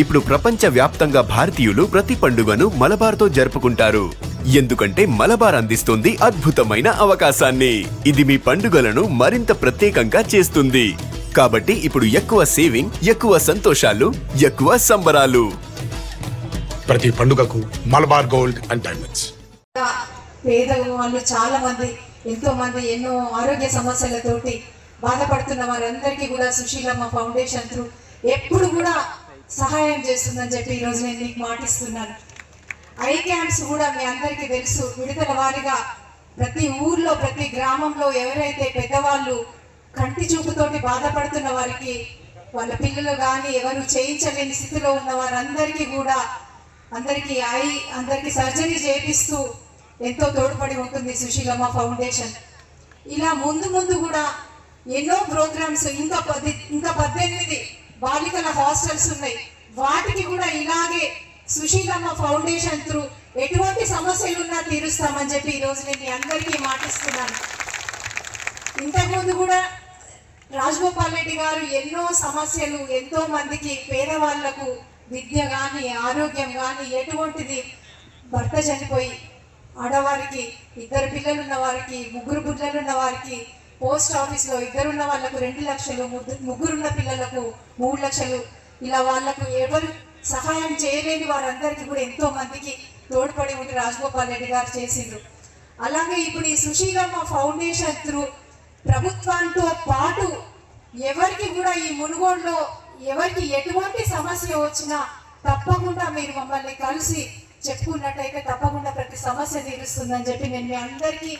ఇప్పుడు ప్రపంచ వ్యాప్తంగా భారతీయులు ప్రతి పండుగను మలబార్తో జరుపుకుంటారు. ఎందుకంటే మలబార్ అందిస్తుంది అద్భుతమైన అవకాశాన్ని. ఇది మీ పండుగలను మరింత ప్రత్యేకంగా చేస్తుంది. కాబట్టి ఇప్పుడు ఎక్కువ సేవింగ్, ఎక్కువ సంతోషాలు, ఎక్కువ సంబరాలు. ప్రతి పండుగకు మలబార్ గోల్డ్ అండ్ డైమండ్స్. పేద వాళ్ళు చాలా మంది, ఎంతో మంది ఎన్నో ఆరోగ్య సమస్యలతోటి బాధపడుతున్న వారందరికీ కూడా సుశీలమ్మ ఫౌండేషన్ త్రూ ఎప్పుడు కూడా సహాయం చేస్తుందని చెప్పి ఈరోజు నేను మీకు మాటిస్తున్నాను. ఐ క్యాంప్స్ కూడా మీ అందరికీ తెలుసు, విడతల వారిగా ప్రతి ఊర్లో ప్రతి గ్రామంలో ఎవరైతే పెద్దవాళ్ళు కంటి చూపుతోటి బాధపడుతున్న వారికి, వాళ్ళ పిల్లలు కానీ ఎవరు చేయించలేని స్థితిలో ఉన్న వారందరికీ కూడా అందరికీ సర్జరీ చేపిస్తూ ఎంతో తోడ్పడి ఉంటుంది సుశీలమ్మ ఫౌండేషన్. ఇలా ముందు ముందు కూడా ఎన్నో ప్రోగ్రామ్స్, ఇంకా 18 బాలికల హాస్టల్స్ ఉన్నాయి. వాటికి కూడా ఇలాగే సుశీలమ్మ ఫౌండేషన్ త్రూ ఎటువంటి సమస్యలు ఉన్నా తీరుస్తామని చెప్పి ఈరోజు నేను మీ అందరికీ మాటిస్తున్నాను. ఇంతకుముందు కూడా రాజగోపాల్ రెడ్డి గారు ఎన్నో సమస్యలు, ఎంతో మందికి పేదవాళ్లకు విద్య కానీ ఆరోగ్యం కానీ ఎటువంటిది, భర్త చనిపోయి ఆడవారికి 2 పిల్లలున్న వారికి, 3 పిల్లలున్న వారికి, పోస్ట్ ఆఫీస్లో 2 ఉన్న వాళ్ళకు 2 లక్షలు, 3 ఉన్న పిల్లలకు 3 లక్షలు, ఇలా వాళ్లకు ఎవరు సహాయం చేయలేని వారందరికీ కూడా ఎంతో మందికి తోడ్పడి ఉండి రాజగోపాల్ రెడ్డి గారు చేసిండ్రు. అలాగే ఇప్పుడు ఈ సుశీలమ్మ ఫౌండేషన్ త్రూ ప్రభుత్వంతో పాటు ఎవరికి కూడా ఈ మునుగోడులో ఎవరికి ఎటువంటి సమస్య వచ్చినా తప్పకుండా మీరు మమ్మల్ని కలిసి చెప్పుకున్నట్టయితే తప్పకుండా ప్రతి సమస్య తీరుస్తుందని చెప్పి నేను మీ అందరికీ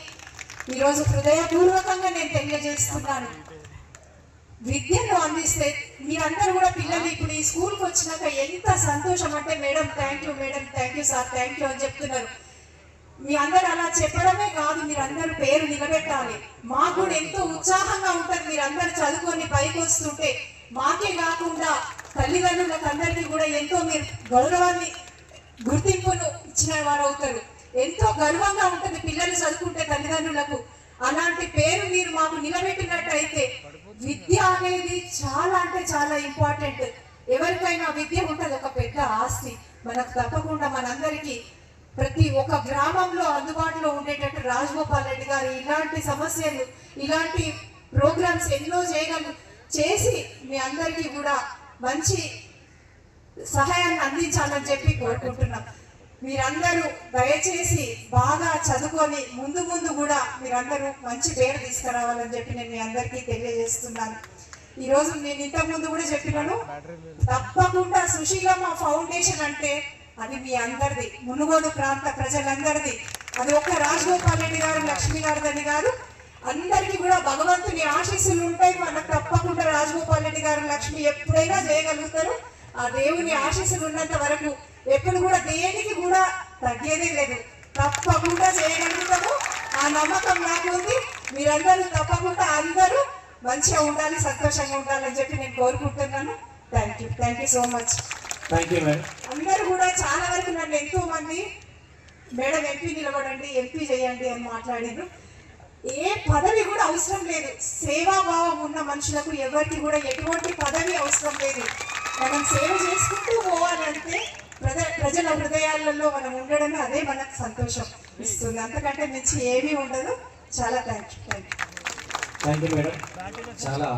ఈరోజు హృదయపూర్వకంగా నేను తెలియజేస్తున్నాను. విద్యను అందిస్తే మీరందరూ కూడా పిల్లలు ఇప్పుడు ఈ స్కూల్కి వచ్చినాక ఎంత సంతోషం అంటే, madam thank you, madam thank you, sir thank you అని చెప్తున్నారు. మీ అందరు అలా చెప్పడమే కాదు, మీరందరూ పేరు నిలబెట్టాలి. మాకు కూడా ఎంతో ఉత్సాహంగా ఉంటుంది. మీరందరూ చదువుకొని పైకి వస్తుంటే మాకే కాకుండా తల్లిదండ్రులకు అందరికీ కూడా ఎంతో మీరు గౌరవాన్ని, గుర్తింపును ఇచ్చిన వారు అవుతారు. ఎంతో గర్వంగా ఉంటుంది పిల్లలు చదువుకుంటే తల్లిదండ్రులకు. అలాంటి పేరు మీరు మాకు నిలబెట్టినట్టయితే, విద్య అనేది చాలా అంటే చాలా ఇంపార్టెంట్. ఎవరికైనా విద్య ఉంటుంది, ఒక పెద్ద ఆస్తి. మనకు తప్పకుండా మనందరికీ ప్రతి ఒక్క గ్రామంలో అందుబాటులో ఉండేటట్టు రాజగోపాల్ రెడ్డి గారు ఇలాంటి సమస్యలు, ఇలాంటి ప్రోగ్రామ్స్ ఎన్నో చేసి మీ అందరికీ కూడా మంచి సహాయాన్ని అందించాలని చెప్పి కోరుకుంటున్నాం. మీరందరూ దయచేసి బాగా చదువుకొని ముందు ముందు కూడా మీరందరూ మంచి పేరు తీసుకురావాలని చెప్పి నేను మీ అందరికీ తెలియజేస్తున్నాను. ఈరోజు నేను ఇంతకుముందు కూడా చెప్పినాను, తప్పకుండా సుశీలమ్మ ఫౌండేషన్ అంటే అది మీ అందరిది, మునుగోడు ప్రాంత ప్రజలందరిది. అది ఒక్క రాజగోపాల్ రెడ్డి గారు, లక్ష్మీ గారిదని గారు అందరికీ కూడా భగవంతుని ఆశీస్సులు ఉంటాయి. మనకు తప్పకుండా రాజగోపాల్ రెడ్డి గారు, లక్ష్మి ఎప్పుడైనా చేయగలుగుతారు. ఆ దేవుని ఆశీస్సులు ఉన్నంత వరకు ఎప్పుడు కూడా దేనికి కూడా తగ్గేదే లేదు. తప్పకుండా చేయగలుగుతాము. ఆ నమ్మకం నాకు ఉంది. మీరందరూ తప్పకుండా అందరూ మంచిగా ఉండాలి, సంతోషంగా ఉండాలని చెప్పి నేను కోరుకుంటున్నాను. Thank you so much. అందరూ కూడా చాలా వరకు నన్ను ఎంతో మంది మేడం ఎంపీ నిలబడండి, ఎంపీ చేయండి అని మాట్లాడారు. ఏ పదవి కూడా అవసరం లేదు. సేవాభావం ఉన్న మనుషులకు ఎవరికి కూడా ఎటువంటి పదవి అవసరం లేదు. మనం సేవ చేసుకుంటూ పోవాలంటే ప్రజల హృదయాలలో మనం ఉండడమే అదే మనకు సంతోషం ఇస్తుంది. అంతకంటే మించి ఏమీ ఉండదు. చాలా థ్యాంక్ యూ మేడం. చాలా